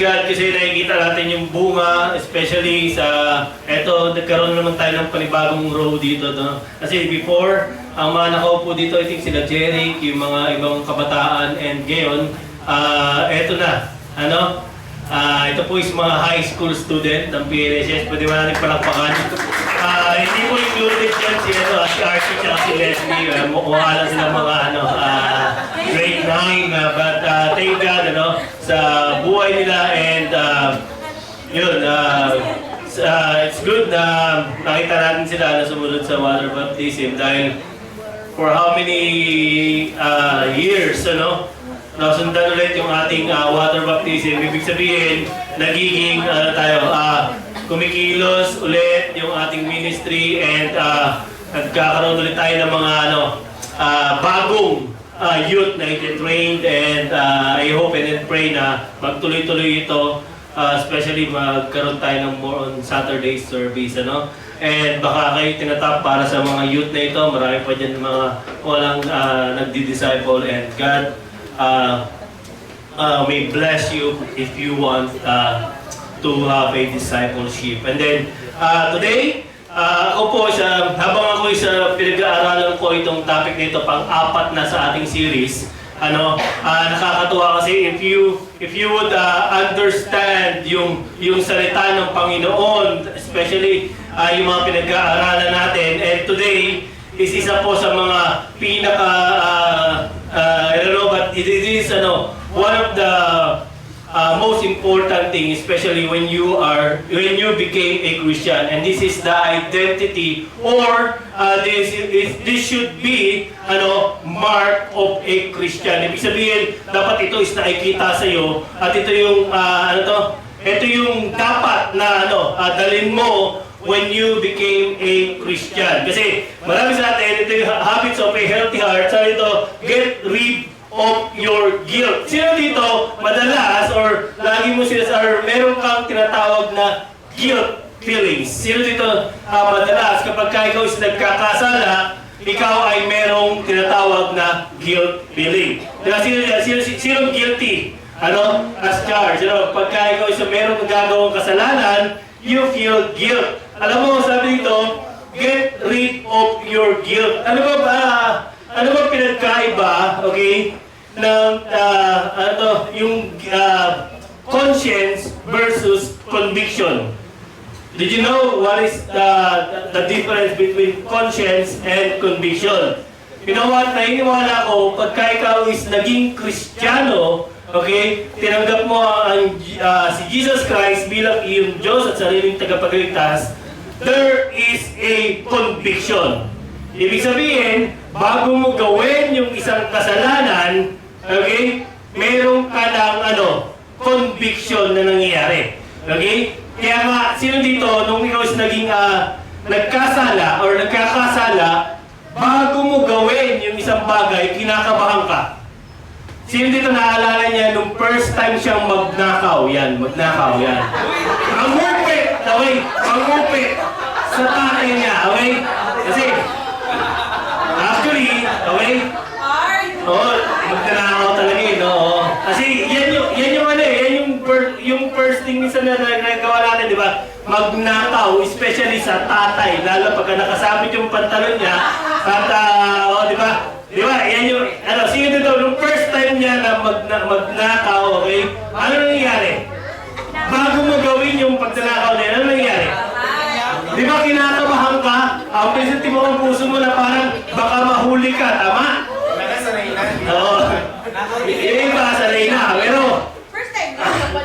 God kasi nakikita natin yung bunga, especially sa, eto, nagkaroon naman tayo ng panibagong row dito. No? Kasi before, ang mga nakaupo dito, I think sila Jeric, yung mga ibang kabataan, and ngayon, eto na, ito po is mga high school student ng PLSS, pwede ba natin palakpakan? Hindi po included dyan si Archie at si Leslie, mukha lang sila mga grade 9, but thank God sa buhay nila and yun, it's good na nakita natin sila na sumunod sa water baptism dahil for how many years, nasundan ulit yung ating water baptism. Ibig sabihin, nagiging kumikilos ulit yung ating ministry and nagkakaroon ulit tayo ng mga bagong youth na iti-trained and I hope and pray na magtuloy-tuloy ito, especially magkaroon tayo ng more on Saturday service, and baka kayo tinatap para sa mga youth na ito, marami pa dyan mga walang nagdi-disciple and God may bless you if you want to have a discipleship. And then today, ako po habang ako sa pinag-aaralan ko itong topic nito, pang-apat na sa ating series, nakakatuwa kasi if you would understand yung salita ng Panginoon, especially yung mga pinag-aaralan natin, and today is isa po sa mga pinaka I don't know, but it is one of the most important thing, especially when you became a Christian, and this is the identity, or this should be mark of a Christian. Ibig sabihin, dapat ito is nakikita sa iyo at ito yung ito yung dapat na dalhin mo when you became a Christian. Kasi marami sa atin, ito yung habits of a healthy heart. Sabi ito, get rid of your guilt. Sino dito, madalas, or lagi mo or meron kang tinatawag na guilt feelings? Sino dito, madalas, kapag ikaw is nagkakasala, ikaw ay merong tinatawag na guilt feeling. Diba? Sino guilty? As charged. Pagka ikaw is merong nagagawang kasalanan, you feel guilt. Alam mo, sabi dito, get rid of your guilt. Ano ba pinagkaiba, okay, ng yung conscience versus conviction? Did you know what is the difference between conscience and conviction? You know what, naniniwala ko, pagka ikaw is naging Kristiyano, okay, tinanggap mo si Jesus Christ bilang iyong Diyos at sariling tagapagligtas, there is a conviction. Ibig sabihin, bago mo gawin yung isang kasalanan, okay, meron ka ng conviction na nangyayari. Okay? Kaya nga, sino dito, nung ikaw is naging nagkasala or nagkakasala, bago mo gawin yung isang bagay, kinakabahan ka. Sino dito naalala niya nung first time siyang magnakaw? Magnakaw yan. Ang upit! Okay? Ang upit! Sa tatay niya, okay? Kasi, actually, okay? Magnakaw talaga Kasi, yan yung first thing minsan na nagawa natin, di ba? Magnakaw, especially sa tatay, lalo pagka nakasabit yung pantalon niya, at, di ba? Di ba? Yan yung, sige dito, nung first time niya na magnakaw, okay? Ano nangyayari? Bago mo gawin yung pagnanakaw niya, ano nangyayari? Di ba kinakabahan ka? Ang presente mo ang puso mo na parang baka mahuli ka, tama? Oo. Yung iba, sanay na. Pero,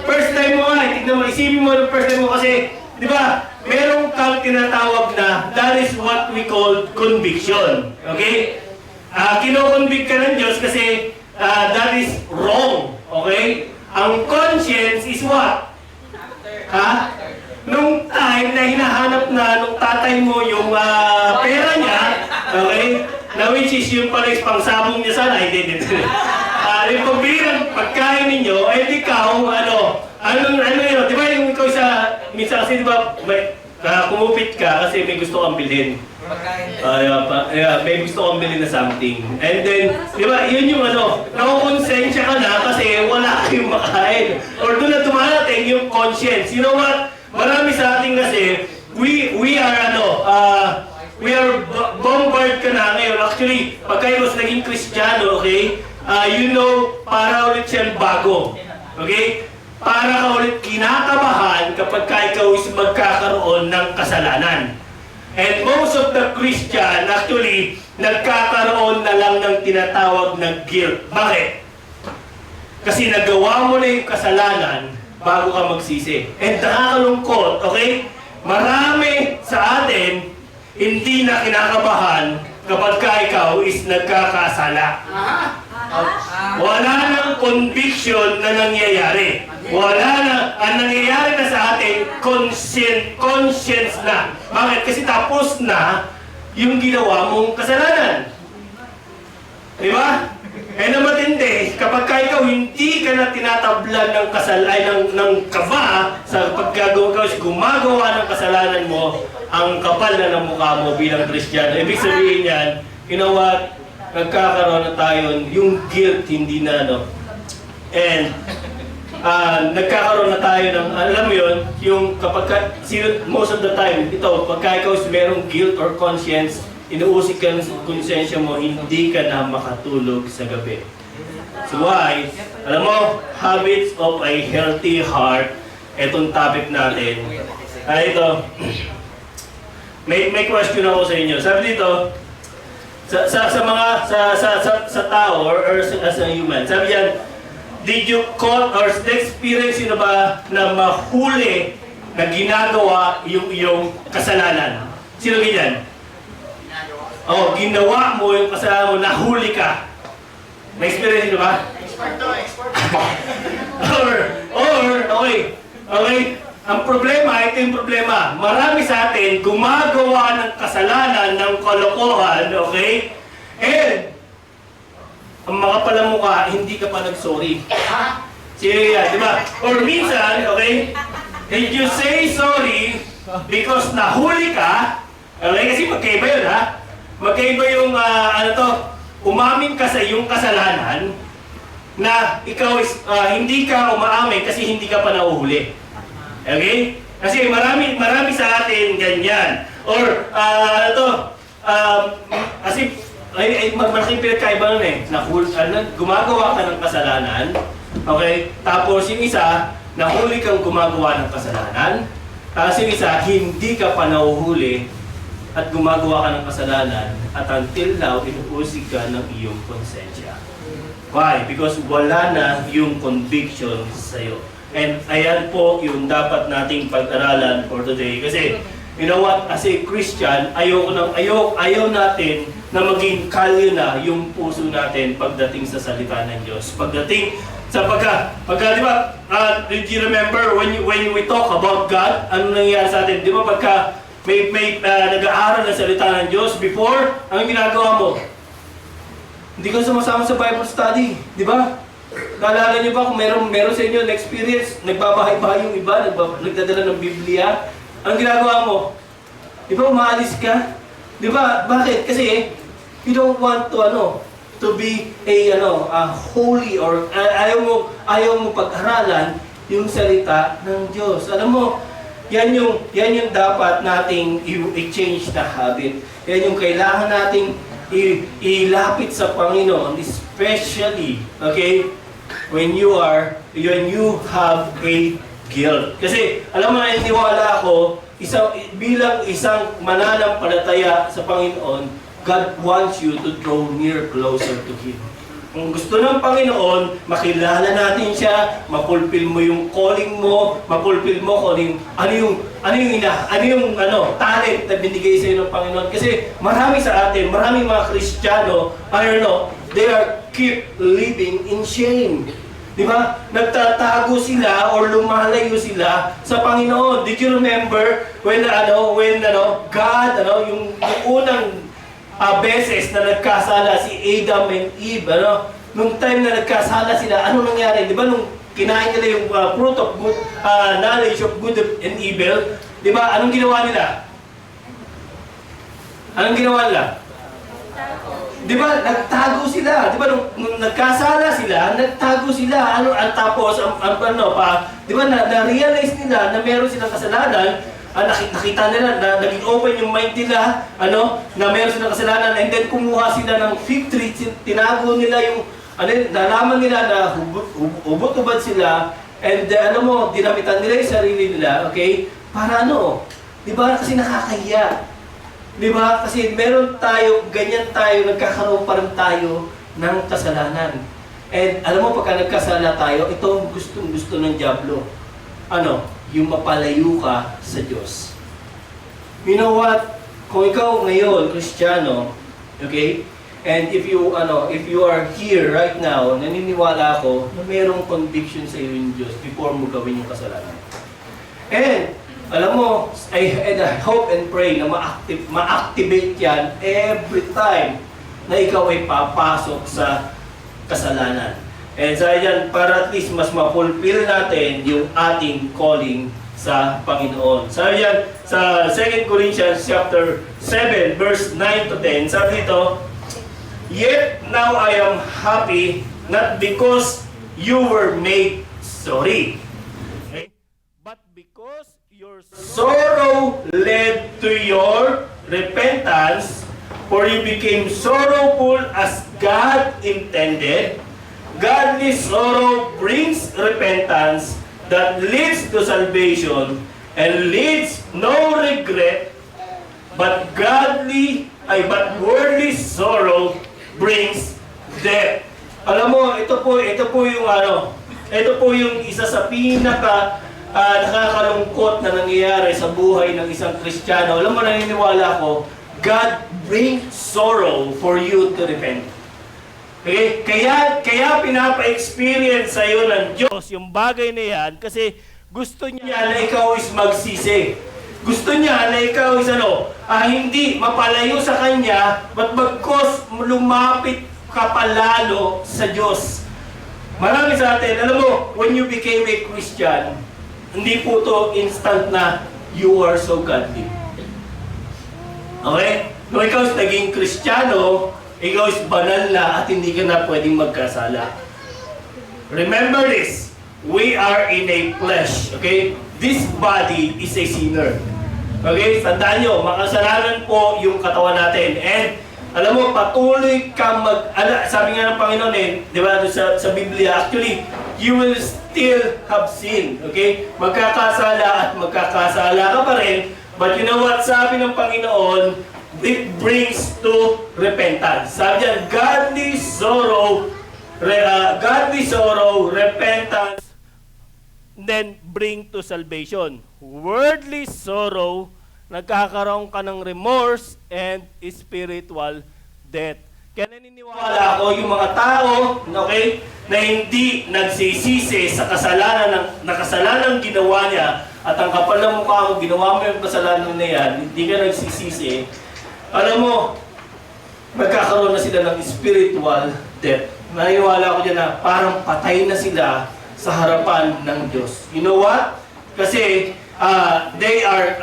first time mo nga, tignan mo, isipin mo yung first time mo kasi, di ba, merong kang tinatawag na, that is what we call conviction. Okay? Kino-convict ka ng Diyos kasi that is wrong. Okay? Ang conscience is what? Nung time na hinahanap na nung tatay mo yung pera niya, okay? Na which is yung pala is pangsabong niya sana, hindi. Yung pagbili ng pagkain ninyo, di ikaw, yun, di ba yung ikaw minsan kasi di ba, kumupit ka kasi may gusto kang bilhin. May gusto kang bilhin na something. And then, di ba, yun yung nakukonsensya ka na kasi wala kayong makain. Or doon na tumarating, conscience. You know what? Marami sa ating kasi, we are bombard ka na ngayon. Actually, pagka ikaw naging Kristiyano, okay? You know, para ulit siyang bago. Okay? Para ka ulit kinakabahan kapag ikaw is magkakaroon ng kasalanan. And most of the Christian, actually, nagkakaroon na lang ng tinatawag na guilt. Bakit? Kasi nagawa mo na yung kasalanan bago ka magsisi. And nakakalungkot, okay? Marami sa atin, hindi na kinakabahan kapag ikaw is nagkakasala. Wala nang conviction na nangyayari. Wala na, ang nangyayari na sa atin, conscience na. Bakit? Kasi tapos na yung ginawa mong kasalanan. Di ba? Eh na matindi, kapag ikaw hindi ka na tinatablan ng kaba sa pagkagawa ka, gumagawa ng kasalanan mo, ang kapal na ng mukha mo bilang Kristiyano. Ibig sabihin yan, you know what? Nagkakaroon na tayo, yung guilt hindi na, no? And, nagkakaroon na tayo ng, alam mo yun, yung kapag, most of the time, ito, pagka ikaw merong guilt or conscience, inuusik ka ng konsensya mo, hindi ka na makatulog sa gabi. So why? Alam mo, habits of a healthy heart, etong topic natin. Ito, may question ako sa inyo. Sabi dito, sa tao or as a human, sabi yan, did you caught or experience yun na ba na mahuli na ginagawa yung iyong kasalanan? Sino ganyan? Oh, ginawa mo yung kasalanan mo, nahuli ka. Na-experience nyo ba? Okay. Ang problema, ito yung problema. Marami sa atin gumagawa ng kasalanan, ng kalokohan, okay? And, ang mga palamukha, hindi ka pa nag-sorry. Sino yan, di ba? Or minsan, okay? Did you say sorry because nahuli ka? Okay, kasi magkaiba yun, ha? Magkaiba yung, umamin ka sa iyong kasalanan na ikaw is, hindi ka umaamin kasi hindi ka pa nahuhuli. Okay? Kasi marami sa atin ganyan. Or, kasi, malaking pinagkaiba nun eh. Gumagawa ka ng kasalanan, okay? Tapos yung isa, nahuli kang gumagawa ng kasalanan. Tapos yung isa, hindi ka pa nahuhuli at gumagawa ka ng kasalanan at until now, inuusig ka ng iyong konsensya. Why? Because wala na yung conviction sa'yo. And ayan po yung dapat nating pag-aralan for today. Kasi, you know what? As a Christian, ayaw natin na maging kalyo na yung puso natin pagdating sa salita ng Diyos. Pagdating sa di ba, did you remember when we talk about God, ano nangyayari sa atin? Di ba pagka may nag-aaral ng salita ng Diyos before, ang ginagawa mo? Hindi ka sumasama sa Bible study, di ba? Naalala niyo ba kung meron sa inyo na experience, nagbabahay-bahay yung iba, nagdadala ng Biblia, ang ginagawa mo? Di ba umaalis ka? Di ba? Bakit? Kasi you don't want to be a holy or ayaw mo pag-aralan yung salita ng Diyos. Alam mo, yan yung dapat nating i-change na habit. Yan yung kailangan nating ilapit sa Panginoon, especially, okay, when you have a guilt. Kasi, alam mo, naniwala ako, bilang isang mananampalataya sa Panginoon, God wants you to draw near closer to Him. Kung gusto ng Panginoon, makilala natin siya, mapulpil mo yung calling mo, mapulpil mo kung ano yung talent na binigay sa iyo ng Panginoon. Kasi marami sa atin, maraming mga Kristiyano, they are keep living in shame. Di ba? Nagtatago sila or lumalayo sila sa Panginoon. Did you remember when God, yung unang beses na nagkasala si Adam and Eve, nung time na nagkasala sila, ano nangyari? Di ba nung kinain nila yung fruit of good, knowledge of good and evil, di ba, anong ginawa nila? Di ba, nagtago sila. Di ba, nung nagkasala sila, nagtago sila. Tapos, di ba, na-realize nila na meron silang kasalanan, nakita nila na naging open yung mind nila, na meron silang kasalanan, and then kumuha sila ng fig tree, tinago nila yung, nalaman nila na ubot-ubad sila, and dinamitan nila yung sarili nila, okay? Para di ba, kasi nakakahiya. Di ba? Kasi meron tayo, ganyan tayo, nagkakaroon pa rin tayo ng kasalanan. And alam mo, pagka nagkasala tayo, ito ang gustong-gusto ng dyablo. Yung mapalayo ka sa Diyos. You know what? Kung ikaw ngayon, Kristiyano, okay? And if you are here right now, naniniwala ako na mayroong conviction sa iyo yung Diyos before mo gawin yung kasalanan. And alam mo, I hope and pray na ma-activate yan every time na ikaw ay papasok sa kasalanan. And sa yan, para at least mas ma-fulfill natin yung ating calling sa Panginoon. Sabi yan, sa 2 Corinthians chapter 7, verse 9 to 10, sabi dito, "Yet now I am happy, not because you were made sorry, but because your sorrow led to your repentance, for you became sorrowful as God intended. Godly sorrow brings repentance that leads to salvation and leads no regret, but worldly sorrow brings death." Alam mo, ito po yung isa sa nakakalungkot na nangyayari sa buhay ng isang Kristiyano. Alam mo, naniniwala ko, God brings sorrow for you to repent. Okay? Kaya pinapa-experience sa iyo ng Diyos yung bagay na yan kasi gusto niya na ikaw is magsisi. Gusto niya na ikaw is hindi mapalayo sa Kanya, but bagkos lumapit ka palalo sa Diyos. Marami sa atin, alam mo, when you became a Christian, hindi po to instant na you are so godly. Okay? Kung ikaw is naging Kristiyano, ikaw is banal na at hindi ka na pwedeng magkasala. Remember this, we are in a flesh. Okay? This body is a sinner. Okay? Tandaan nyo, makasalanan po yung katawan natin. And alam mo, patuloy kang sabi nga ng Panginoon di ba, sa Biblia, actually, you will still have sin. Okay? Magkakasala at magkakasala ka pa rin. But you know what? Sabi ng Panginoon, it brings to repentance. Sabi diyan, godly sorrow, repentance, then bring to salvation. Worldly sorrow, nagkakaroon ka ng remorse and spiritual death. Kaya naniniwala ako yung mga tao, okay, na hindi nagsisisi sa kasalanan ginawa niya at ang kapal ng mukha mo, ginawa mo yung kasalanan na yan, hindi ka nagsisisi, alam mo, magkakaroon na sila ng spiritual death. Naniniwala ko dyan na parang patay na sila sa harapan ng Diyos. You know what? Kasi they are,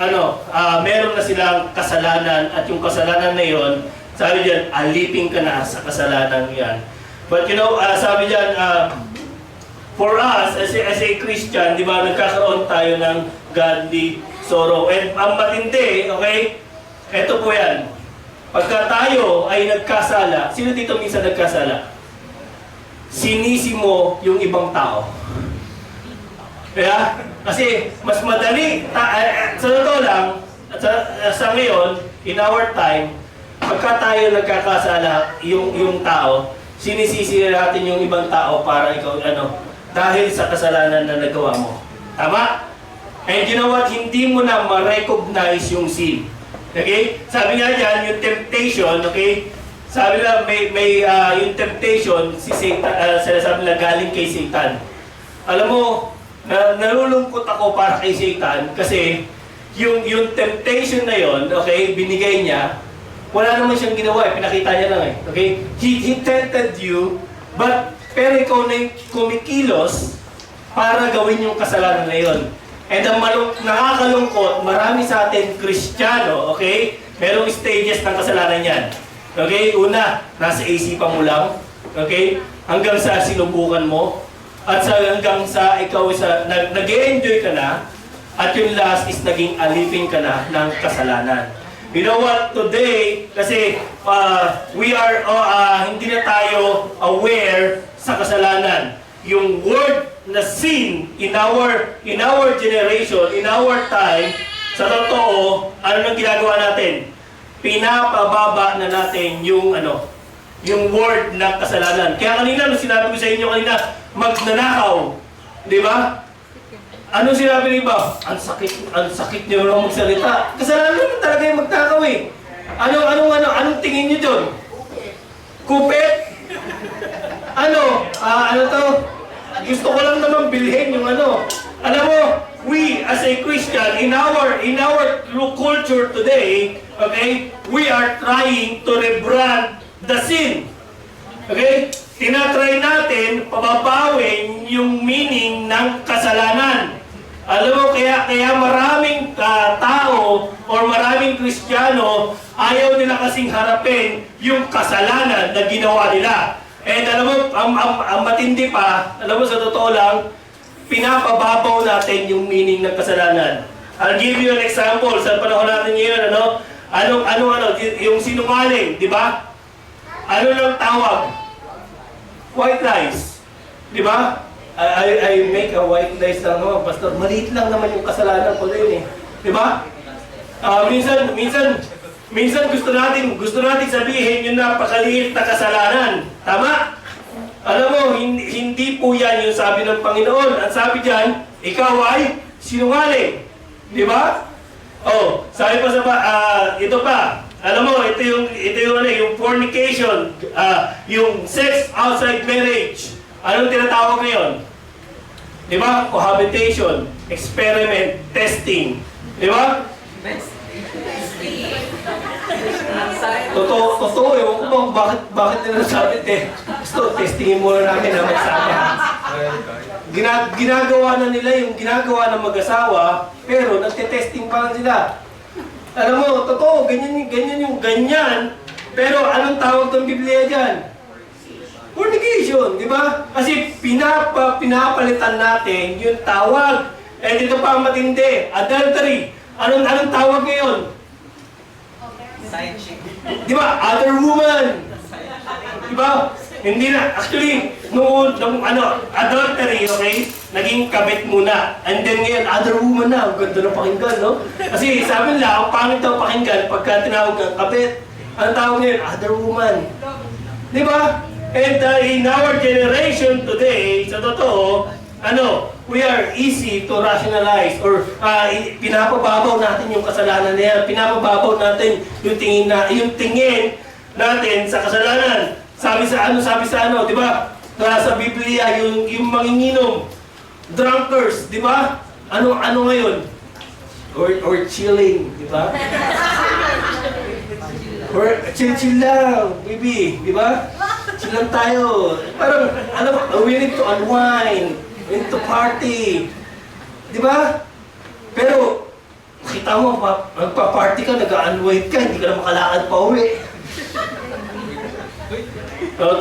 meron na silang kasalanan at yung kasalanan na yon, sabi diyan, alipin ka na sa kasalanan yan. But sabi diyan, for us, as a Christian, di ba, nagkakaroon tayo ng godly sorrow. And ang matindi, okay, eto po yan. Pagka tayo ay nagkasala, sino dito minsan nagkasala? Sinisi mo yung ibang tao. Kaya, kasi mas madali, sa totoo lang, sa ngayon, in our time, pagka tayo nagkakasala, yung tao, sinisisi natin yung ibang tao para ikaw, dahil sa kasalanan na nagawa mo. Tama? And you know what? Hindi mo na ma-recognize yung sin. Okay? Sabi nga dyan, yung temptation, okay? Sabi na, may yung temptation, si Satan, sabi na galing kay Satan. Alam mo, nalulungkot ako para kay Satan kasi yung temptation na yon, okay, binigay niya, wala naman siyang ginawa, pinakita niya lang okay? He tempted you, pero ikaw na yung kumikilos para gawin yung kasalanan na yon. And ang nakakalungkot, marami sa atin Kristiyano, okay? Merong stages ng kasalanan yan. Okay? Una, nasa isipan mo lang. Okay? hanggang sa sinubukan mo, at hanggang sa ikaw nag-enjoy ka na, at yung last is naging alipin ka na ng kasalanan. You know what? Today, kasi we are, hindi na tayo aware sa kasalanan. Yung word na sin in our generation, in our time, sa totoo, ano nang ginagawa natin? Pinapababa na natin yung word ng kasalanan. Kaya kanina, nung sinabi ko sa inyo kanina, magnanakaw. Di ba? Ano sinabi ni iba? Ang sakit niyo lang magsalita. Kasalanan naman talaga yung magtakaw eh. Anong tingin niyo dyan? Kupit? Ano to? Gusto ko lang naman bilhin yung Alam mo, we as a Christian, in our true culture today, okay, we are trying to rebrand the sin. Okay? Tinatry natin pababawin yung meaning ng kasalanan. Alam mo, kaya maraming tao or maraming Kristiyano ayaw nila kasing harapin yung kasalanan na ginawa nila. And alam mo, ang matindi pa, alam mo sa totoo lang, pinapababaw natin yung meaning ng kasalanan. I'll give you an example. Sa panahon natin ngayon, yung sinungaling, di ba? Ano lang tawag? White lies. Di ba? I make a white lies lang naman, Pastor. Maliit lang naman yung kasalanan ko din eh. Di ba? Minsan gusto natin sabihin yung napakaliit na kasalanan. Tama? Alam mo, hindi po yan yung sabi ng Panginoon. Ang sabi diyan, ikaw ay sinungaling. Di ba? Oh, sabi pa ito pa. Alam mo, ito yung fornication, yung sex outside marriage. Anong tinatawag ngayon? Di ba? Cohabitation, experiment, testing. Di ba? Totoo, ewan ko bakit nila nasabi gusto, testingin muna namin na magsama. Ginagawa na nila yung ginagawa ng mag-asawa, pero nagte-testing pa lang sila. Alam mo, totoo, ganyan, pero anong tawag ng Biblia dyan? Fornication, di ba? Kasi pinapalitan natin yung tawag. Eh, dito pa ang matindi, adultery. Anong tawag ngayon? Side chick. Di ba? Other woman. Di ba? Hindi na. Actually, noon, adultery, okay? Naging kabit muna. And then ngayon, other woman na. Ang ganda na pakinggan, no? Kasi sabi nila, ang pangit daw pakinggan pagka tinawag ng kabit. Ang tawag ngayon, other woman. Di ba? And in our generation today, sa totoo, we are easy to rationalize or pinapababaw natin yung kasalanan na yan. Pinapababaw natin yung tingin natin sa kasalanan. Sabi sa di ba? Sa Biblia, yung manginginom, drunkards, di ba? Ano ngayon? Or chilling, di ba? Or chill lang, baby, di ba? Chill lang tayo. Parang, we need to unwind. Into party. Di ba? Pero, makita mo, magpa-party ka, nag-unwind ka, hindi ka na makalakad pa uwi. Pero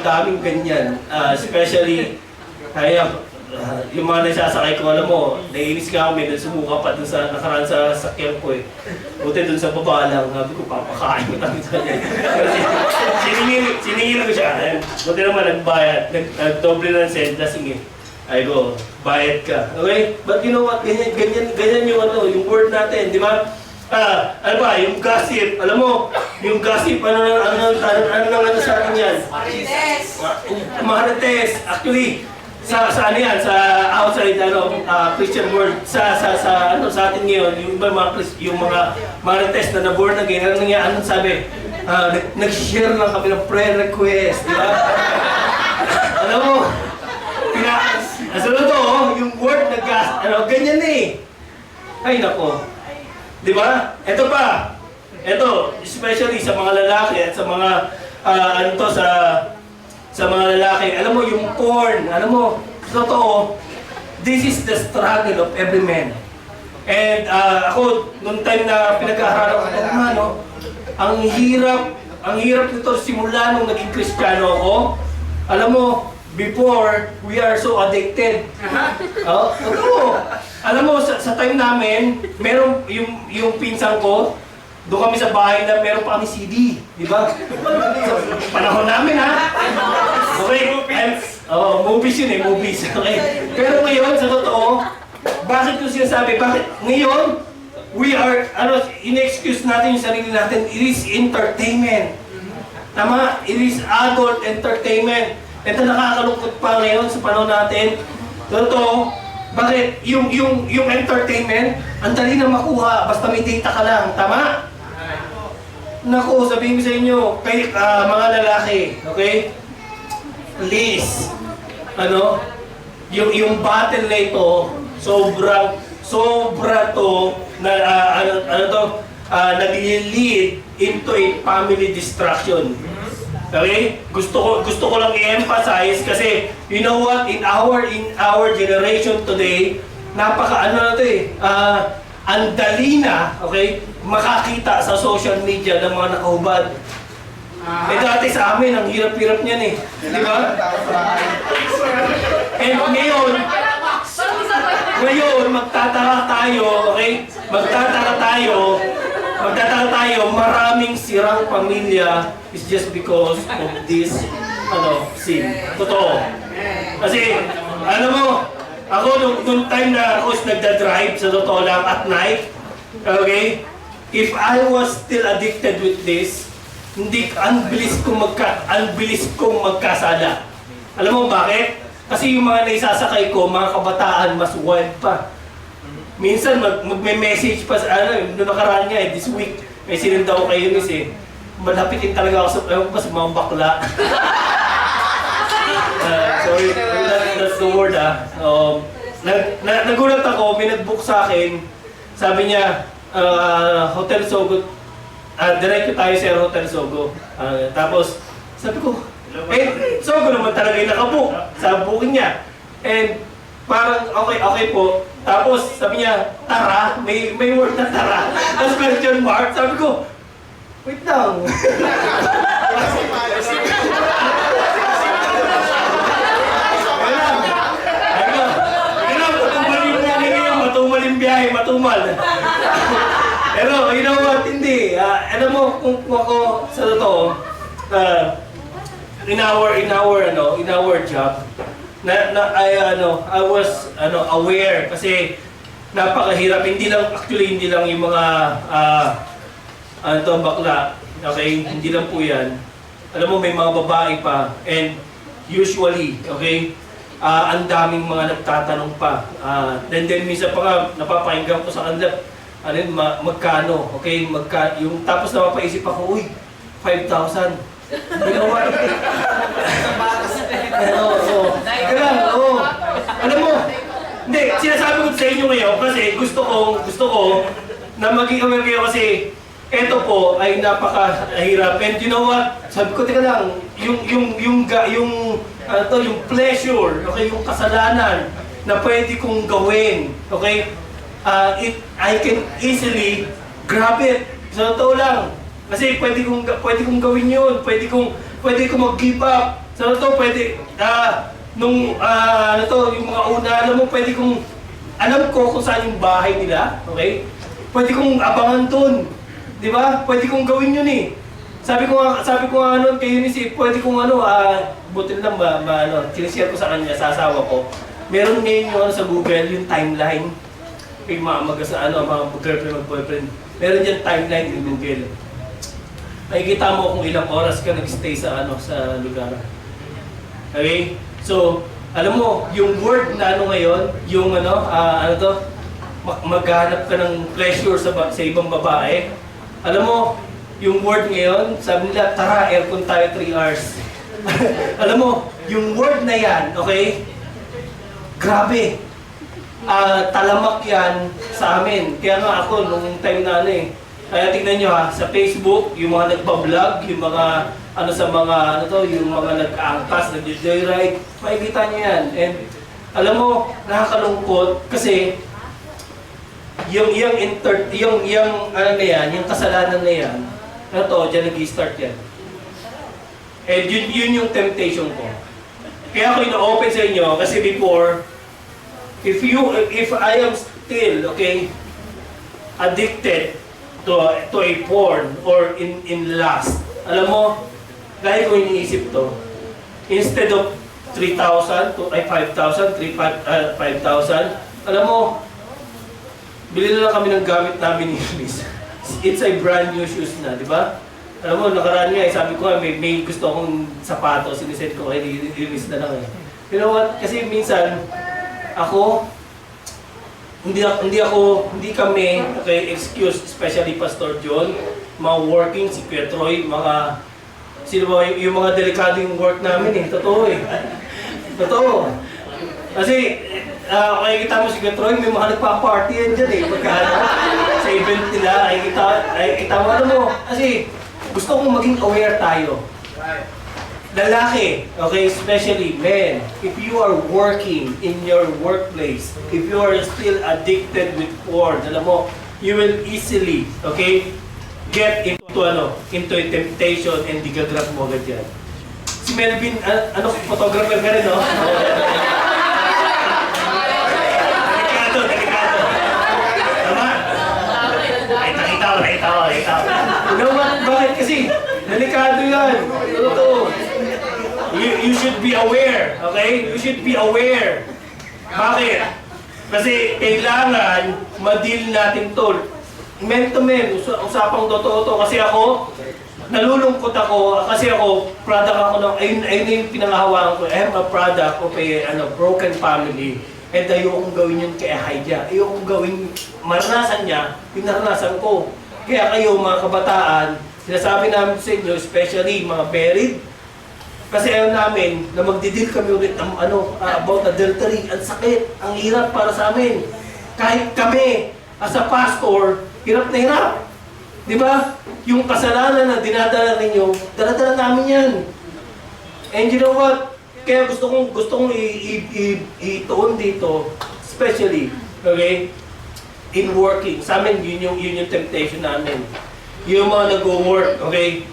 daming ganyan. Especially, yung mga nagsasakay ko, alam mo, naiinis ka kami, sumuka pa dun sa nakaraan sa sakyan ko eh. Buti dun sa baba lang, sabi ko, papakain ko tayo sa kanya. Siningil ko siya. Buti naman, nagbayad, nag-doble ng send, lasing eh. Ay go, bayad ka. Okay? But you know what? Ganyan yung word natin, di ba? Yung gossip. Alam mo, yung gossip, ano sa akin yan? Marites. Actually, sa outside Christian world, sa atin ngayon, yung mga marites na born again, ano sabi? Nag-share lang kami ng prayer request, di ba? Alam mo, yung word na ganyan eh. Ay nako. Di ba? Ito pa. Ito, especially sa mga lalaki at sa mga sa mga lalaki. Alam mo yung porn, totoo, this is the struggle of every man. And ako nung time na pinag-aaralan ko, ang hirap nito simula nung naging Kristiyano ako. Alam mo, before, we are so addicted. Oh, totoo. Alam mo, sa time namin, meron yung pinsan ko, doon kami sa bahay na meron pa kami CD. Di ba? Sa panahon namin, ha? Okay. Movies yun eh, movies. Okay. Pero ngayon, sa totoo, bakit ko sinasabi? Bakit ngayon, we are, in-excuse natin yung sarili natin, it is entertainment. Tama? It is adult entertainment. Ito nakakalungkot pa ngayon sa panahon natin. Totoo, bakit? Yung entertainment, ang dali na makuha, basta may data ka lang. Tama? Naku, sabihin ko sa inyo, kay mga lalaki, okay? Please, yung battle na ito, sobra to, na, nag-lead into a family destruction. Okay? Gusto ko lang i-emphasize kasi, you know what, in our generation today, ang dali na, okay, makakita sa social media ng mga nakahubad. Dati sa amin, ang hirap-hirap niyan eh. Di ba? And ngayon, magtataka tayo, okay? Magtataka tayo, maraming sirang pamilya is just because of this, sin. Totoo. Kasi, alam mo, ako, nung time na ako nagda-drive, sa totoo lang, at night, okay, if I was still addicted with this, ang bilis kong magkasala. Alam mo bakit? Kasi yung mga naisasakay ko, mga kabataan, mas wild pa. Minsan, magme-message pa sa, noong nakaraan nga this week, may sinunod ako kay Eunice eh. Malapitin talaga ako sa mga bakla. Sorry, that's the word nagulat ako, may nag-book sa akin. Sabi niya, Hotel Sogo, diretso tayo sa Hotel Sogo. Tapos, sabi ko, Sogo naman talaga yung nakabook sa booking niya. And parang okay po. Tapos sabi niya, tara, may word na tara. Tapos question mark, sabi ko, wait lang. Matumal. Pero, you know what, hindi. Alam mo, kung ako, sa totoo, in our job, I was aware kasi napakahirap. Hindi lang yung mga, bakla. Okay? Hindi lang po yan. Alam mo, may mga babae pa. And usually, okay, ang daming mga nagtatanong pa. Then minsan pa nga, napapakinggan ko sa kanila, magkano, okay? Tapos napapaisip ako, uy, 5,000. You know what? Alam mo, hindi, sinasabi ko sa inyo ngayon kasi gusto ko na maging aware kayo kasi eto po ay napakahirap. And you know what? Sabi ko, teka lang, yung pleasure, okay, yung kasalanan na pwede kong gawin, okay? I can easily grab it. Sa totoo lang. Kasi pwede kong gawin yun. Pwede kong mag-give up. Sa totoo, pwede, yung mga una, alam mo, alam ko kung saan yung bahay nila, okay? Pwede kong abangan dun. Di ba? Pwede kong gawin yun eh. Sabi ko nga kay Eunice, pwede kong buti lang sinishare ko sa kanya, sa asawa ko. Meron ngayon yung sa Google, yung timeline. Kay mga girlfriend, mag-boyfriend. Meron dyan timeline in Google. Makikita mo kung ilang oras ka nag-stay sa lugar. Okay? So, alam mo, yung word na ngayon, yung maghanap ka ng pleasure sa ibang babae. Alam mo, yung word ngayon, sabi nila, tara, aircon tayo 3 hours. Alam mo, yung word na yan, okay? Grabe. Talamak yan sa amin. Kaya nga ako, nung time na kaya tingnan nyo sa Facebook, yung mga nagpa-vlog, yung mga, yung mga nag-aangkas, nag-joyride, makikita nyo yan. And, alam mo, nakakalungkot kasi, yung kasalanan na yan, dyan nag-start yan. And yun yung temptation ko. Kaya ako ino-open sa inyo kasi before, if I am still, okay, addicted to a porn or in lust, alam mo, dahil ko iniisip to, instead of 3,000 to 5,000, 5,000, alam mo, bili na lang kami ng gamit namin ni Chris. It's a brand new shoes na, di ba? Alam mo, nakaraan nga, sabi ko, may gusto akong sapatos, sinisend ko kay Chris na lang eh. You know what? Kasi minsan, ako, hindi kami, okay, excuse, especially Pastor John, mga working, si Kuya Troy, sino ba, yung mga delikadong work namin eh, totoo eh. Totoo. Kasi, makikita mo si Kuya Troy, may mga nagpa-party yan dyan eh, sa event nila, nakikita mo, alam mo, kasi gusto kong maging aware tayo. Lalaki, okay, especially men, if you are working in your workplace, if you are still addicted with porn, alam mo, you will easily, okay, get into a temptation and digagrab mo agad yan. Si Melvin, photographer ka rin, no? Delikado. Tama? Ay, nakita ko. You know what? Bakit? Kasi, delikado yan. Totoo. You should be aware, okay? You should be aware. Bakit? Kasi kailangan ma-deal natin to. Men to men, usapang totoo to. Kasi ako, nalulungkot ako. Kasi ako, product ako ng, ayun yung pinangahawakan ko. I am a product of a broken family. And ayokong gawin yun kay Haidya. Ayokong gawin, maranasan niya, yung naranasan ko. Kaya kayo mga kabataan, sinasabi namin sa inyo, especially mga married, kasi ayaw namin na magdidil kami ulit ng about adultery. Ang sakit, ang hirap para sa amin. Kahit kami, as a pastor, hirap na hirap. Di ba? Yung kasalanan na dinadala ninyo, dala-dala namin yan. And you know what? Kaya gusto kong ituon dito, especially, okay, in working. Sa amin, yun yung temptation namin. Yung mga nag-work, okay,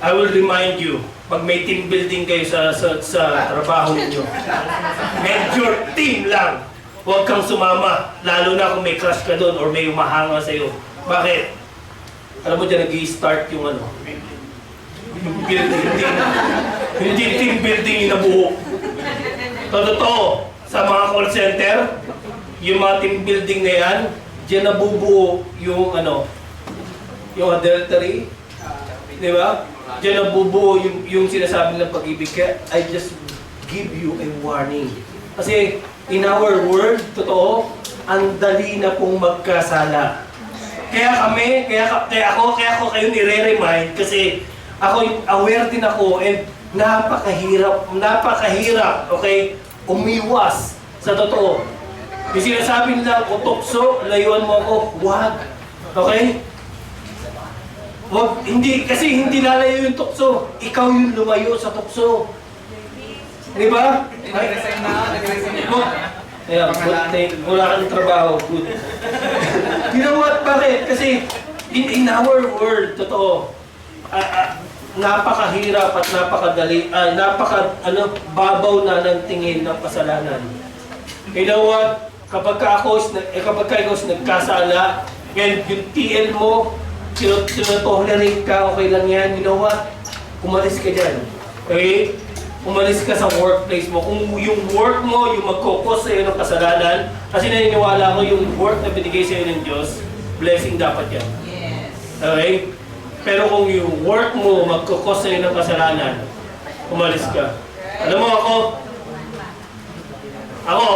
I will remind you, pag may team building kayo sa trabaho niyo, major team lang. Huwag kang sumama, lalo na kung may crush ka doon or may umahanga sa'yo. Bakit? Alam mo dyan, nag-i-start yung hindi team building yung nabuo. Totoo, sa mga call center, yung mga team building na yan, dyan nabubuo yung yung adultery. Di ba? Diyan nabubuo yung sinasabi ng pag-ibig. Kaya I just give you a warning. Kasi in our world, totoo, ang dali na pong magkasala. Kaya ako kayo nire-remind kasi ako aware din ako and napakahirap, okay, umiwas sa totoo. Yung sinasabi nila, utokso, layuan mo ako, wag. Okay? Kasi hindi lalayo yung tukso. Ikaw yung lumayo sa tukso. Di ba? Nag-resign na. Ayan, wala ka ng trabaho. Good. You know what? Bakit? Kasi in our world, totoo, napakahirap at napakadali, babaw na ng tingin ng kasalanan. You know what? Kapag ikaw nagkasala, and yung TL mo, tolerate ka, okay lang yan, you know what? Umalis ka dyan. Okay? Umalis ka sa workplace mo. Kung yung work mo, yung magkukos sa'yo ng kasalanan, kasi naniniwala ko yung work na binigay sa'yo ng Diyos, blessing dapat yan. Yes. Okay? Pero kung yung work mo, magkukos sa'yo ng kasalanan, umalis ka. Alam mo ako,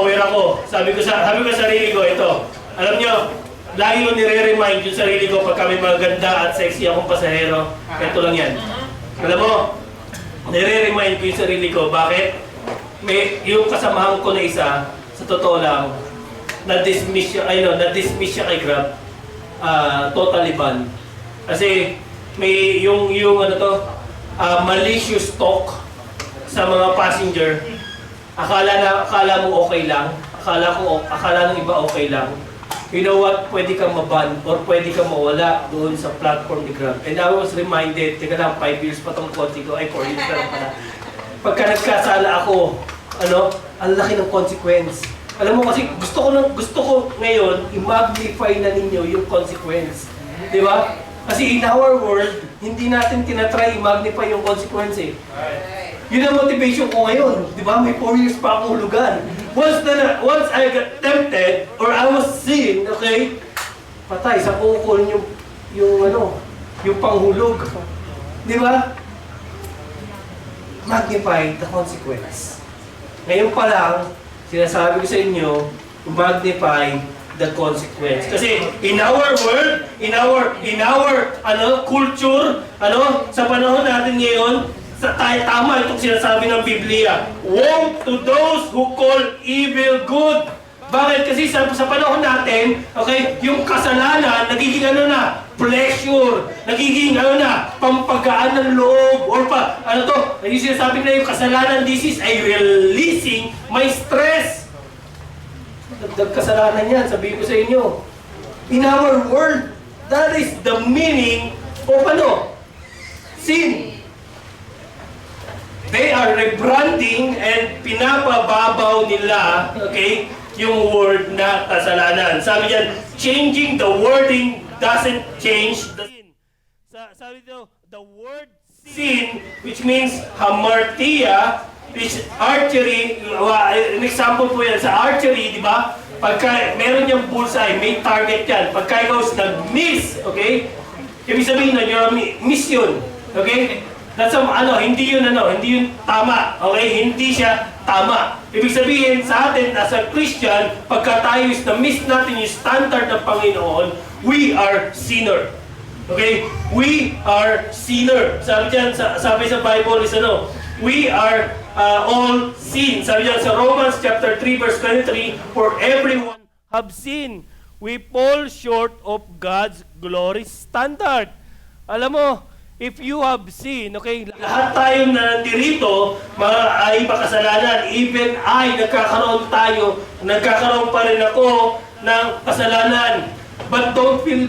aware ako. Sabi ko sa sarili ko, ito. Alam nyo, lagi ko nire-remind yung sarili ko pag kami maganda at sexy akong pasahero. Ito lang yan. Alam mo, nire-remind ko yung sarili ko. Bakit? Yung kasamahan ko na isa, sa totoo lang, na-dismiss siya kay Grab. Totally ban. Kasi may yung malicious talk sa mga passenger. Akala mo okay lang. Akala ng iba okay lang. You know what? Pwede kang maban or pwede kang mawala doon sa platform ni Grab. And I was reminded, teka lang, 5 years pa tong kotse ko. Ay, 4 years pa lang pala. pagka nagkasala ako, ang laki ng consequence. Alam mo kasi gusto ko ngayon i-magnify na ninyo yung consequence. Di ba? Kasi in our world, hindi natin tinatry i-magnify yung consequence eh. Yun ang motivation ko ngayon. Di ba? May 4 years pa akong hulugan. Once I got tempted or I was sin, okay? Patay, sa kukunin yung panghulog. Di ba? Magnify the consequence. Ngayon pa lang, sinasabi ko sa inyo, magnify the consequence. Kasi in our world, in our culture, sa panahon natin ngayon, tama itong sinasabi ng Biblia. Woe to those who call evil good. Bakit? Kasi sa panahon natin, okay, yung kasalanan, nagiging pleasure, nagiging pampagaan ng loob, or yung sinasabi na yung kasalanan, this is a releasing my stress. Dagdag kasalanan yan, sabihin ko sa inyo. In our world, that is the meaning of sin. They are rebranding and pinapababaw nila, okay, yung word na kasalanan. Sabi diyan, changing the wording doesn't change the sin. Sabi dito, the word sin, which means hamartia, which archery, an example po yan sa archery, di ba? Pagka meron niyang bullseye, may target yan. Pagka ikaw nag-miss, okay? Ibig sabihin na you're miss yun, okay? That's hindi yun tama, okay? Hindi siya tama. Ibig sabihin sa atin, as a Christian, pagka tayo is na-miss natin yung standard ng Panginoon, we are sinner. Okay? We are sinner. Sabi sa Bible is we are all sin. Sabi diyan sa Romans chapter 3 verse 23, for everyone have sinned. We fall short of God's glory standard. Alam mo, if you have sinned, okay, lahat tayo na nandito, ay makasalanan. Even nagkakaroon pa rin ako ng kasalanan. But don't feel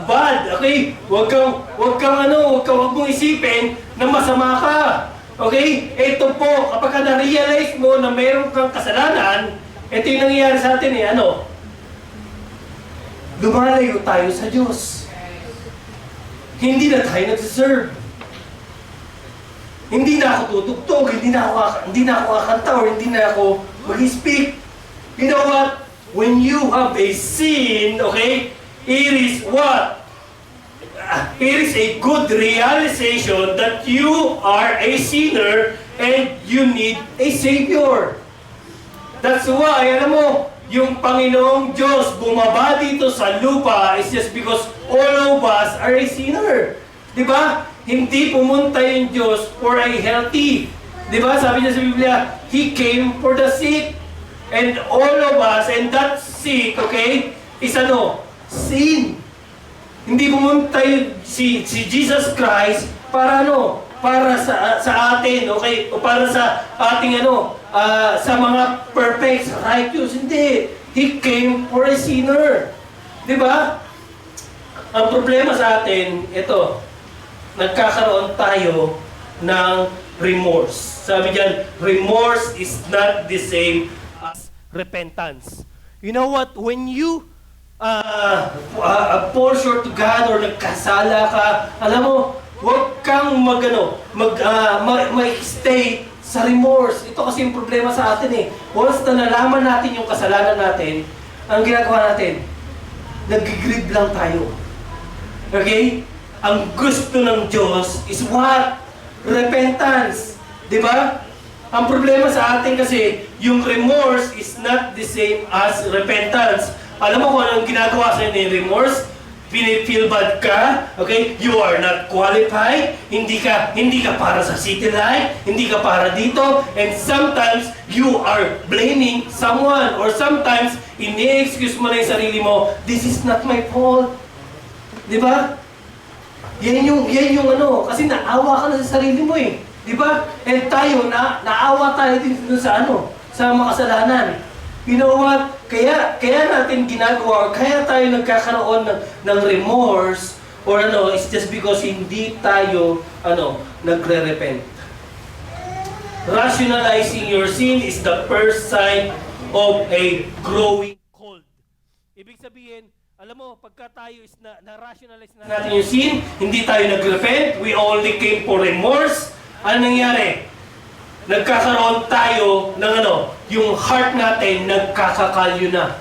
bad, okay? Huwag mong isipin na masama ka. Okay? Ito po, kapag na-realize mo na mayroon kang kasalanan, ito yung nangyayari sa atin lumalayo tayo sa Diyos. Hindi na tayo nag-serve. Hindi na ako tutugtog, hindi na ako kakanta, or hindi na ako mag-speak. You know what? When you have a sin, okay, it is what? It is a good realization that you are a sinner and you need a Savior. That's why, alam mo, yung Panginoong Diyos bumaba dito sa lupa is just because all of us are a sinner. Diba? Hindi pumunta yung Diyos for a healthy. Diba? Sabi niya sa Biblia, He came for the sick. And all of us, and that sick, okay, is sin. Hindi pumunta si Jesus Christ para para sa atin, okay? O para sa ating sa mga perfect, righteous. Hindi. He came for a sinner. Di ba? Ang problema sa atin, ito, nagkakaroon tayo ng remorse. Sabi diyan, remorse is not the same as repentance. You know what? When you fall short to God or nagkasala ka, alam mo, huwag kang mag-stay sa remorse. Ito kasi yung problema sa atin eh. Once na nalaman natin yung kasalanan natin, ang ginagawa natin, nag-grieve lang tayo. Okay? Ang gusto ng Diyos is what? Repentance. Diba? Ang problema sa atin kasi, yung remorse is not the same as repentance. Alam mo kung anong ginagawa sa inyo yung remorse? Feel bad ka, okay? You are not qualified. Hindi ka para sa city life, hindi ka para dito, and sometimes you are blaming someone, or sometimes ini-excuse mo na yung sarili mo, this is not my fault. Di ba? Yan yung kasi naawa ka na sa sarili mo eh. Di ba? And tayo, naawa tayo din sa makasalanan. You know what? Kaya natin ginagawa, kaya tayo nagkakaroon ng remorse, or it's just because hindi tayo, nagre-repent. Rationalizing your sin is the first sign of a growing cold. Ibig sabihin, alam mo, pagka tayo is na-rationalize na natin yung sin, hindi tayo nag-repent, we only came for remorse, ano nangyari? Nagkakaroon tayo ng yung heart natin nagkakakalyo na.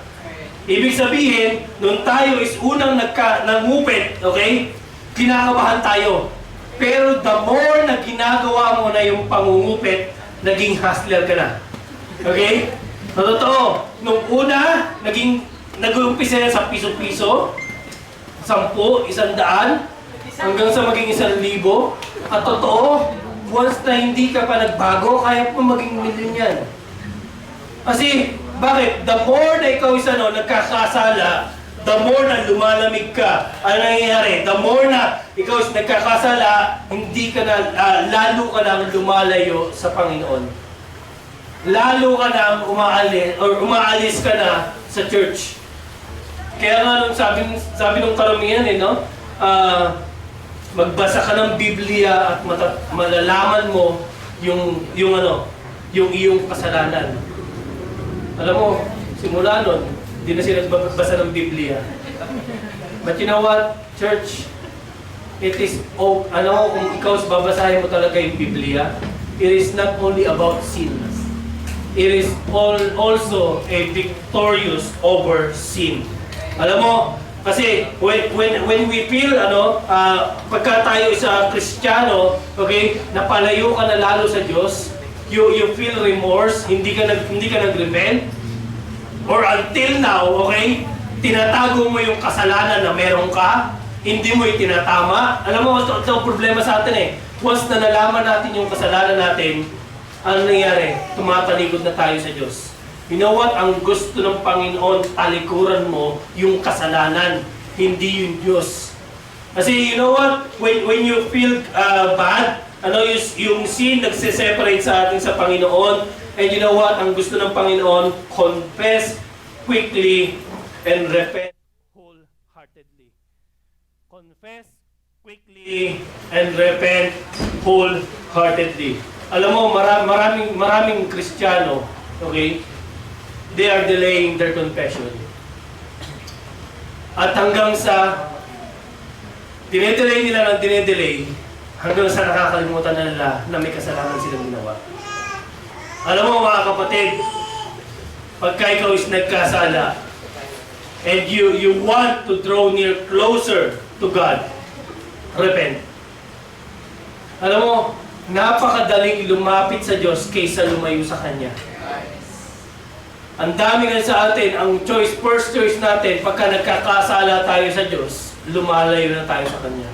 Ibig sabihin, nung tayo is unang nangupit, okay? Kinakabahan tayo. Pero the more na ginagawa mo na yung pangungupit, naging hustler ka na. Okay? So, totoo, nung una, nag-uumpisa yan sa piso-piso, 10, 100, hanggang sa maging 1,000. At totoo, once na hindi ka pa nagbago, kaya pa maging milyon yan. Kasi, bakit? The more na ikaw nagkakasala, the more na lumalamig ka. Ano nangyayari? The more na ikaw is nagkakasala, hindi ka na, lalo ka nang lumalayo sa Panginoon. Lalo ka nang umaalis ka na sa church. Kaya nga nung sabi nung karamihan magbasa ka ng Biblia at malalaman mo yung iyong kasalanan. Alam mo, simula nun, hindi na sila nagbabasa ng Biblia. But you know what, church? It is, kung ikaw babasahin mo talaga yung Biblia, it is not only about sins. It is also a victorious over sin. Alam mo, kasi when we feel, pagka tayo sa Kristiyano, okay, napalayo ka na lalo sa Diyos, you feel remorse, hindi ka nag-repent, or until now, okay, tinatago mo yung kasalanan na meron ka, hindi mo itinatama. Alam mo, ito ang problema sa atin Once na nalaman natin yung kasalanan natin, ano nangyari? Tumatalikod na tayo sa Diyos. You know what? Ang gusto ng Panginoon, talikuran mo yung kasalanan, hindi yung Diyos. Kasi you know what? When you feel bad, yung sin nagse-separate sa atin sa Panginoon. And you know what? Ang gusto ng Panginoon, confess quickly and repent wholeheartedly. Confess quickly and repent wholeheartedly. Alam mo, maraming Kristiyano, okay? They are delaying their confession. At hanggang sa dinedelay nila ng dinedelay, hanggang sa nakakalimutan na nila na may kasalanan silang ginawa. Alam mo mga kapatid, pagka ikaw is nagkasala, and you want to draw near closer to God, repent. Alam mo, napakadaling lumapit sa Diyos kaysa lumayo sa Kanya. Ang dami nga sa atin, ang first choice natin, pagka nagkakasala tayo sa Diyos, lumalayo na tayo sa Kanya.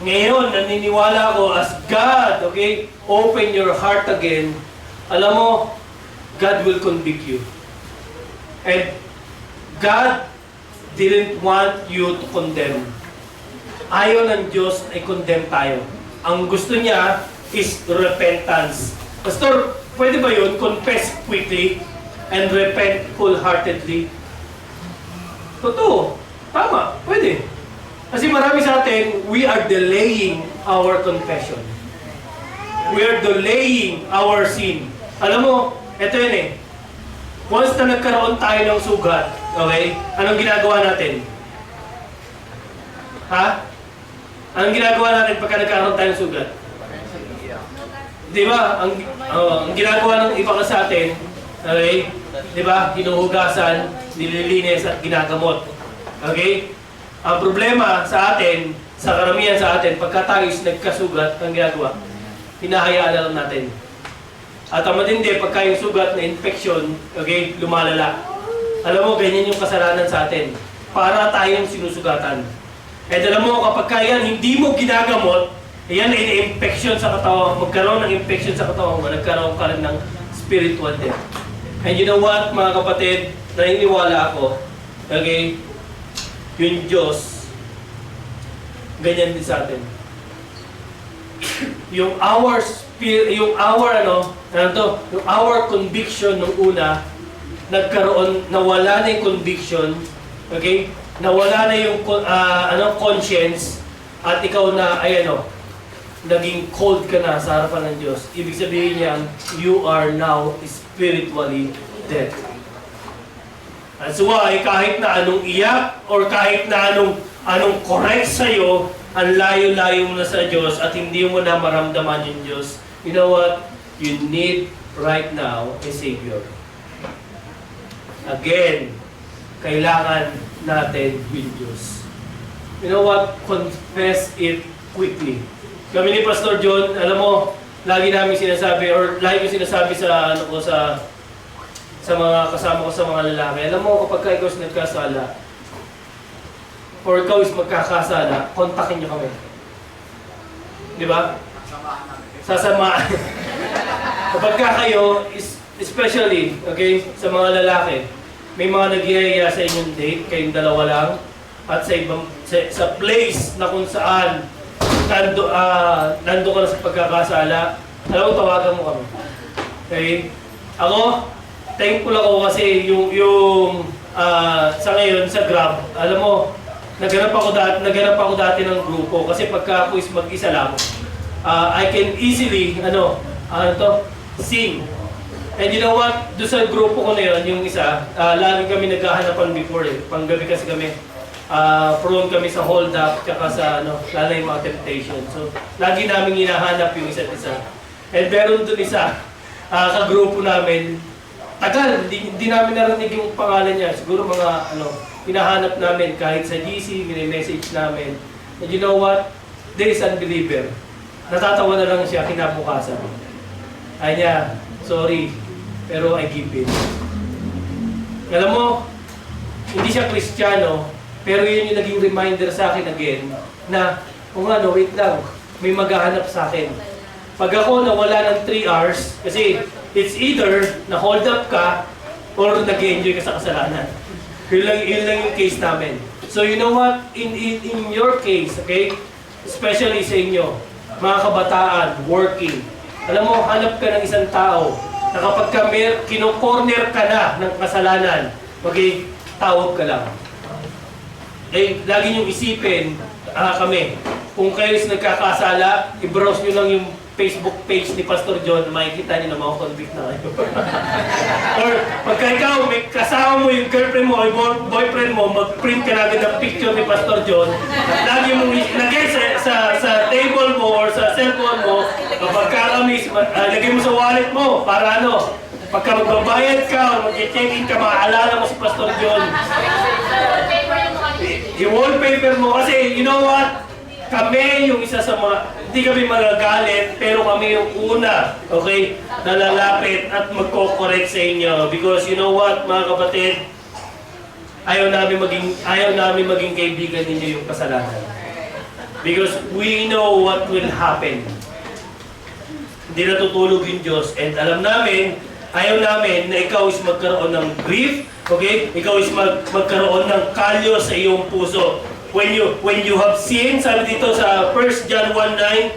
Ngayon, naniniwala ako, as God, okay, open your heart again, alam mo, God will convict you. And God didn't want you to condemn. Ayaw ng Diyos ay condemn tayo. Ang gusto niya is repentance. Pastor, pwede ba yun? Confess quickly and repent wholeheartedly. Totoo. Tama. Pwede. Kasi marami sa atin, we are delaying our confession. We are delaying our sin. Alam mo, eto yun once na nagkaroon tayo ng sugat, okay, anong ginagawa natin? Ha? Anong ginagawa natin pagka nagkaroon tayo ng sugat? Di ba? Ang ginagawa ng iba sa atin, okay, di ba? Hinuhugasan, nililinis at ginagamot. Okay? Ang problema sa atin, sa karamihan sa atin, pagka tayo is nagkasugat, ang ginagawa, hinahayaan na lang natin. At ang matindi, pagka yung sugat na infection, okay, lumalala. Alam mo, ganyan yung kasalanan sa atin. Para tayong sinusugatan. At alam mo, kapag yan, hindi mo ginagamot, yan ay infection sa katawan, magkaroon ng infection sa katawan mo, nagkaroon ka rin ng spiritual death. And you know what, mga kapatid, naniniwala ako, okay, yung Diyos, ganyan din sa atin. yung our conviction nung una, nawala na yung conviction, okay? Nawala na yung conscience, at ikaw na, naging cold ka na sa harapan ng Diyos, ibig sabihin niyan, you are now spiritually dead. That's why, kahit na anong iyak, or kahit na anong correct sa'yo, ang layo-layo mo na sa Diyos at hindi mo na maramdaman yung Diyos, you know what? You need right now a Savior. Again, kailangan natin yung Diyos. You know what? Confess it quickly. Kami ni Pastor John, alam mo, lagi namin sinasabi, or lagi ko sinasabi sa sa mga kasama ko sa mga lalaki. Alam mo, kapag ikaw is nagkasala, or ikaw is magkakasala, kontakin niyo kami. Di ba? Sasamahan. Kapag kayo, especially, okay, sa mga lalaki, may mga nag-iaya sa inyong date, kayong dalawa lang, at sa ibang, sa place na kung saan nando ka na sa pagkakasala, alam mo, tawagan mo kami. Okay? Ako, thankful ako kasi sa ngayon, sa Grab, alam mo, naghanap ako dati ng grupo kasi pagka ako is mag-isa lang, I can easily, sing. And you know what? Doon sa grupo ko na yun, yung isa, lagi kami naghahanapan before eh. Panggabi kasi kami, prone kami sa hold up, tsaka sa, lalo yung mga temptation. So, lagi namin hinahanap yung isa't isa. And meron doon isa, sa grupo namin, tagal, hindi namin narinig yung pangalan niya. Siguro mga, hinahanap namin kahit sa GC, mini-message namin. And you know what? There is unbeliever. Natatawa na lang siya kinabukasan. Ay niya, sorry, pero I give in. Alam mo, hindi siya Kristiyano, pero yun yung naging reminder sa akin again, na, wait lang, may maghahanap sa akin. Pag ako nawala ng 3 hours, kasi it's either na-hold up ka, or nag-enjoy ka sa kasalanan. Yun lang yung case namin. So you know what? In your case, okay? Especially sa inyo, mga kabataan, working. Alam mo, hanap ka ng isang tao na kapag kino-corner ka na ng kasalanan, okay, tawag ka lang. Eh, lagi niyong isipin, kami, kung kayo is nagkakasala, i-browse nyo lang yung Facebook page ni Pastor John, makikita niyo na makakonvict na kayo. Or pagka ikaw, may kasama mo yung girlfriend mo, yung boyfriend mo, mag-print ka natin ng picture ni Pastor John, at lagi mong ilagay sa table mo or sa cellphone mo, kapag kakamis, lagay mo sa wallet mo, para pagka magbabayad ka o mag-check-in ka, maaalala mo si Pastor John. I-wallpaper mo kasi, you know what? Kami yung isa sa mga, hindi kami magagalit, pero kami yung una, okay, na lalapit at magko-correct sa inyo. Because you know what, mga kapatid, ayaw namin maging kaibigan ninyo yung kasalanan. Because we know what will happen. Hindi natutulog yung Diyos. And alam namin, ayaw namin na ikaw is magkaroon ng grief, okay? Ikaw is magkaroon ng kalyo sa iyong puso. When you have sinned, sabi dito sa 1 John 1:9,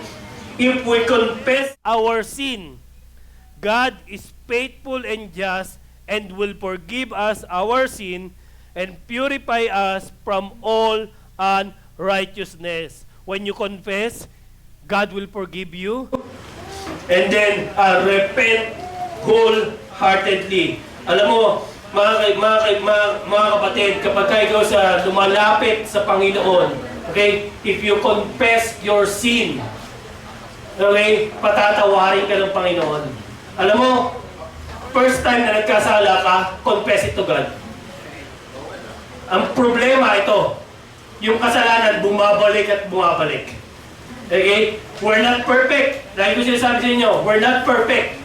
if we confess our sin, God is faithful and just and will forgive us our sin and purify us from all unrighteousness. When you confess, God will forgive you. And then, repent wholeheartedly. Alam mo, mga kapatid, kapag ikaw sa lumalapit sa Panginoon, okay, if you confess your sin, okay, patatawarin ka ng Panginoon. Alam mo, first time na nagkasala ka, confess it to God. Ang problema ito, yung kasalanan bumabalik at bumabalik. Okay? We're not perfect. Dahil ko sinasabi sa inyo, we're not perfect.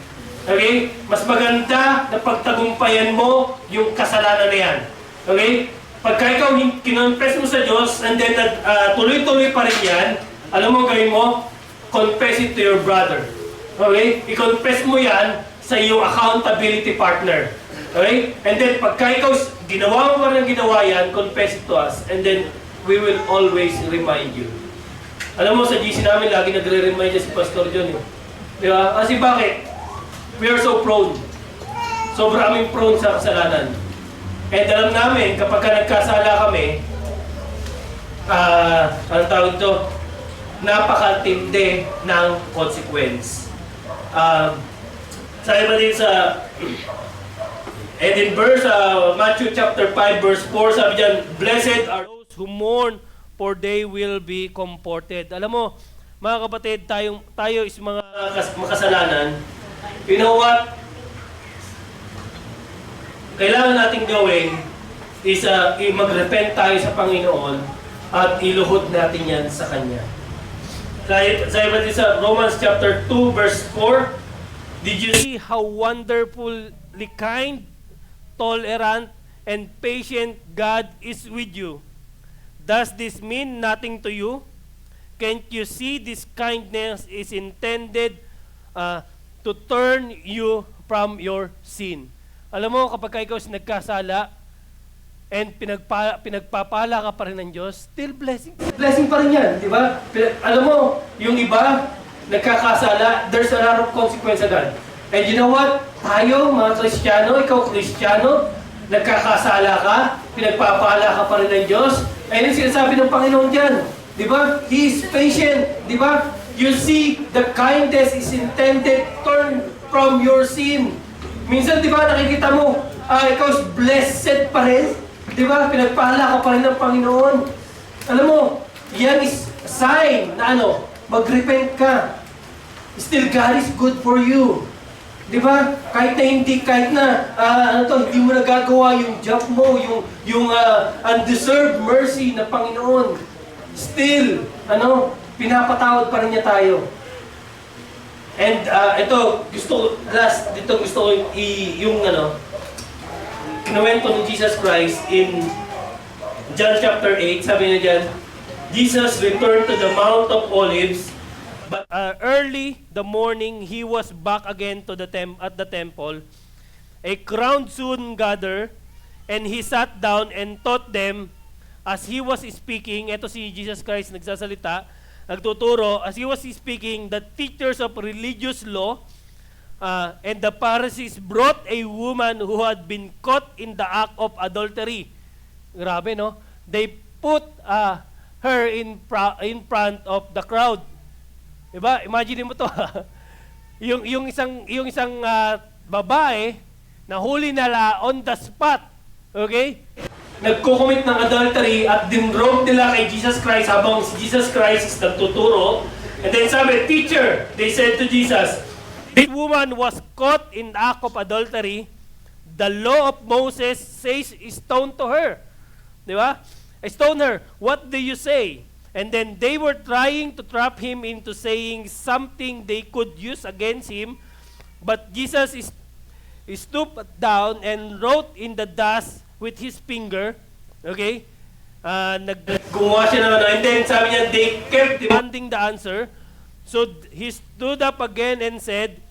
Okay? Mas maganda na pagtagumpayan mo yung kasalanan na yan. Okay? Pagka ikaw kinonfess mo sa Diyos and then tuloy-tuloy pa rin yan, alam mo gawin mo? Confess it to your brother. Okay? I-confess mo yan sa iyong accountability partner. Okay? And then pagka ikaw ginawa mo pa rin ginawa yan, confess it to us. And then we will always remind you. Alam mo, sa GC namin, lagi nagre-remind niya si Pastor John. Di ba? Kasi bakit? We are so prone. Sobrang aming prone sa kasalanan. And alam namin, kapag nagkasala kami, anong tawag ito? napakatindi ng consequence. Sabi ba din sa and in Matthew chapter 5 verse 4, sabi diyan, blessed are those who mourn, for they will be comforted. Alam mo, mga kapatid, tayo is mga makasalanan. You know what? Kailangan nating gawin is mag-repent tayo sa Panginoon at iluhod natin yan sa Kanya. Sabi ba din sa Romans chapter 2 verse 4, did you see how wonderfully kind, tolerant, and patient God is with you? Does this mean nothing to you? Can't you see this kindness is intended to turn you from your sin? Alam mo, kapag ikaw is nagkasala and pinagpapala ka pa rin ng Diyos, still blessing. Blessing pa rin yan, di ba? Alam mo, yung iba, nagkakasala, there's a lot of consequence agad. And you know what? Tayo, mga Kristiyano, ikaw Kristiyano, nagkakasala ka, pinagpapala ka pa rin ng Diyos. Ayun yung sinasabi ng Panginoon dyan. Di ba? He is patient. Di ba? You see, the kindness is intended turn from your sin. Minsan, di ba, nakikita mo, ikaw is blessed pa rin. Di ba? Pinagpala ka pa rin ng Panginoon. Alam mo, yan is sign na mag-repent ka. Still, God is good for you. Di ba? Kahit na hindi mo nagagawa yung job mo, yung undeserved mercy ng Panginoon. Still, pinapatawad pa rin niya tayo. And gusto ko kinuwento ni Jesus Christ in John chapter 8, sabi niya dyan, Jesus returned to the Mount of Olives, but early the morning he was back again to at the temple. A crowd soon gathered, and he sat down and taught them as he was speaking. Ito si Jesus Christ nagsasalita, nagtuturo. As he was speaking, the teachers of religious law and the Pharisees brought a woman who had been caught in the act of adultery. Grabe, no? They put her in front of the crowd. Diba? Imagine mo to. yung isang babae na huli nila on the spot. Okay? Nagko-commit ng adultery at dinrobe nila kay Jesus Christ habang si Jesus Christ is nagtuturo. And then sabi, teacher, they said to Jesus, this woman was caught in the act of adultery. The law of Moses says stone to her. Diba? Stone her. What do you say? And then they were trying to trap him into saying something they could use against him. But Jesus stooped down and wrote in the dust with his finger. Okay? Gumawa siya ng and then sabi niya, they kept demanding the answer. So he stood up again and said,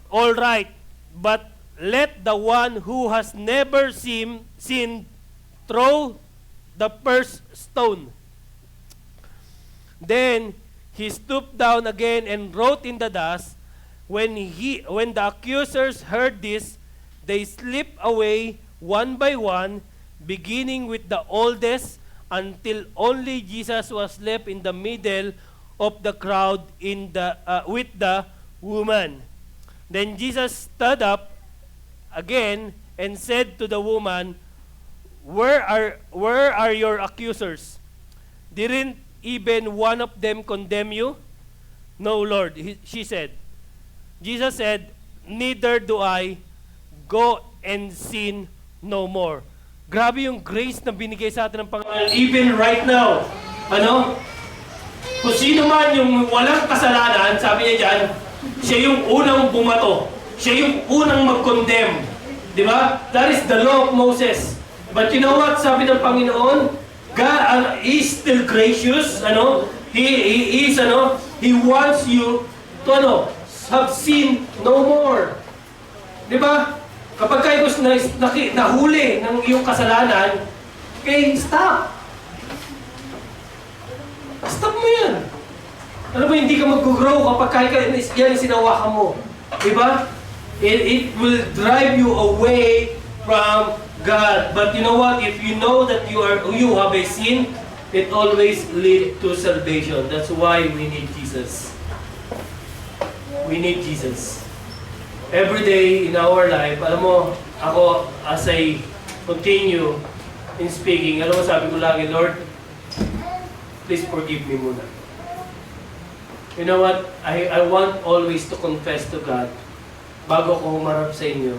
all right, but let the one who has never sinned throw the first stone. Then he stooped down again and wrote in the dust. When the accusers heard this, they slipped away one by one, beginning with the oldest, until only Jesus was left in the middle of the crowd with the woman. Then Jesus stood up again and said to the woman, Where are your accusers? Didn't even one of them condemn you? No, Lord, she said. Jesus said, neither do I. Go and sin no more. Grabe yung grace na binigay sa atin ng Panginoon. Even right now, kung sino man yung walang kasalanan, sabi niya dyan, siya yung unang bumato. Siya yung unang mag-condemn. Di ba? That is the law of Moses. But you know what? Sabi ng Panginoon, God is still gracious. He wants you to have sin no more. Di ba? Kapag kayo nahuli ng iyong kasalanan, okay, stop. Stop mo yan. Alam mo, hindi ka mag-grow kapag yan yung sinawakan mo. Di ba? It will drive you away from God. But you know what? If you know that you have a sin, it always leads to salvation. That's why we need Jesus. We need Jesus. Every day in our life, alam mo, ako, as I continue in speaking, alam mo, sabi ko lagi, Lord, please forgive me muna. You know what? I want always to confess to God bago ko humarap sa inyo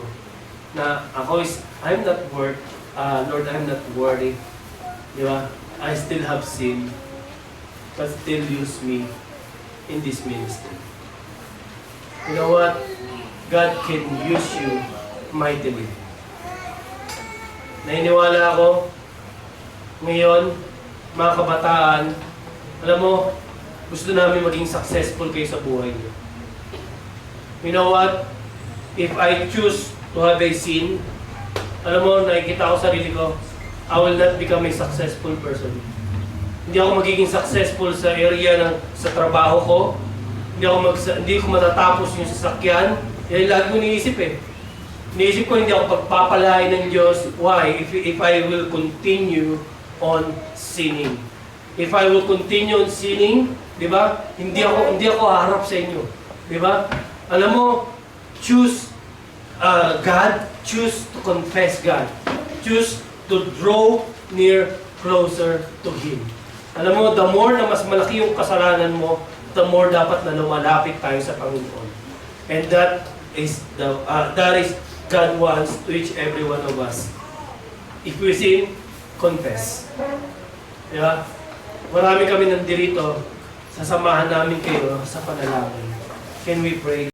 na ako I'm not Lord, I'm not worthy. Di ba? I still have sin, but still use me in this ministry. You know what? God can use you mightily. Naniniwala ako, ngayon, mga kabataan, alam mo, gusto namin maging successful kayo sa buhay niyo. You know what? If I choose to have a sin, alam mo, nakikita ko sarili ko, I will not become a successful person. Hindi ako magiging successful sa area sa trabaho ko. Hindi ko matatapos yung sasakyan. Yan lagi ko iniisip eh. Iniisip ko hindi ako pagpapalain ng Diyos. Why? If I will continue on sinning. If I will continue on sinning, di ba? Hindi ako haharap sa inyo. Di ba? Alam mo, choose God, choose to confess God. Choose to draw near closer to Him. Alam mo, the more na mas malaki yung kasalanan mo, the more dapat na lumalapit tayo sa Panginoon. And that is God wants to each every one of us. If we sin, confess. Yeah? Marami kami nandirito, sasamahan namin kayo sa panalangin. Can we pray?